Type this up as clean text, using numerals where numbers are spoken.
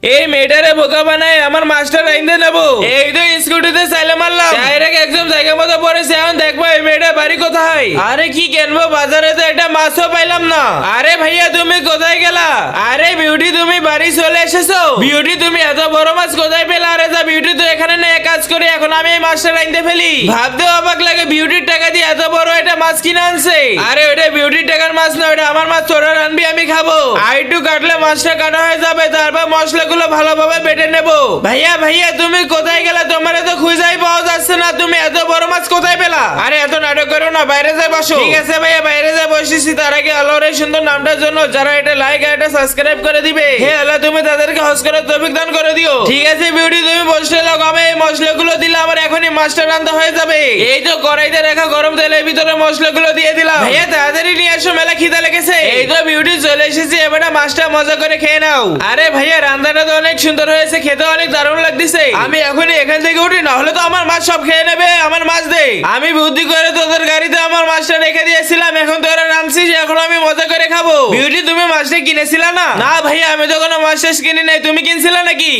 এই মেয়েটারে বোকা বানায় আমার মাস্টার আইনতে নেবো। এই তো স্কুটিতে চাইলে মারলাম, ডাইরেক্ট একদম জায়গা মতো পড়েছে। এখন দেখবো এই মেয়েটার বাড়ি কোথায়। আরে কি কেনবো, বাজারে তো একটা মাছও পাইলাম না। আরে ভাইয়া তুমি কোথায় গেলা? আরে বিউটি তুমি বাড়ি চলে এসেছো? বিউটি তুমি এত বড় মাছ কোথায় পেলা? আরে যা বিউটি তো এখানে নেই, এক কাজ করি এখন আমি এই মাছটা আইনতে ফেলি। ভাবতে অবাক লাগে বিউটির টাকা দিয়ে এত বড় একটা মাছ কিনে আনছে। আরে ওটা বিউটির টাকার মাছ না, ওটা আমার মাছ। তোরা রানবি, আমি খাবো। আইটু কাটলে মাছটা কাটা হয়ে যাবে, তারপর মশলাগুলো ভালোভাবে বেটে নেবো। ভাইয়া ভাইয়া তুমি কোথায় গেলা? তোমার তো খুঁজাই পাওয়া যাচ্ছে না। তুমি এত বড় মাছ কোথায় পেলা? আরে এত নাটক করো না, বাইরে যাই বসো। ঠিক আছে ভাইয়া, বাইরে যাই বসেছি। তার আগে আল্লাহর এই সুন্দর নামটার জন্য যারা এটা লাইক আর এটা সাবস্ক্রাইব করে দিবে, হে আল্লাহ তুমি তাদেরকে হজ করার তৌফিক দান করে দিও। ঠিক আছে বিউটি তুমি বসলে লাগ, আমি এই মশলাগুলো দিলে আমার এখনই মাছটা রান্না হয়ে যাবে। এই তো কড়াইতে রাখা গরম তেলের ভিতরে মশলাগুলো দিয়ে দিলাম। ভাইয়া তাড়াতাড়ি নিয়ে আসো, মেলা খিদা লেগেছে। এই তো বিউটি চলে এসেছি, এবার মাছটা মজা করে খেয়ে নাও। আরে ভাইয়া রান্নাটা তো অনেক সুন্দর হয়েছে, খেতে অনেক দারুণ লাগতেছে। আমি এখনই এখান থেকে উঠি, না হলে তো আমার মাছ সব খেয়ে নেবে। আমার মাছ দে। আমি বুদ্ধি করে তোদের গাড়িতে আমার মাছটা রেখে দিয়েছিলাম, এখন তোরা রাঁধছিস, এখন আমি মজা করে খাবো। বিউটি তুমি মাছটা কিনেছিলা না? না ভাইয়া আমি তো কোনো মাছ শেষ কিনি নাই, তুমি কিনছিলা নাকি?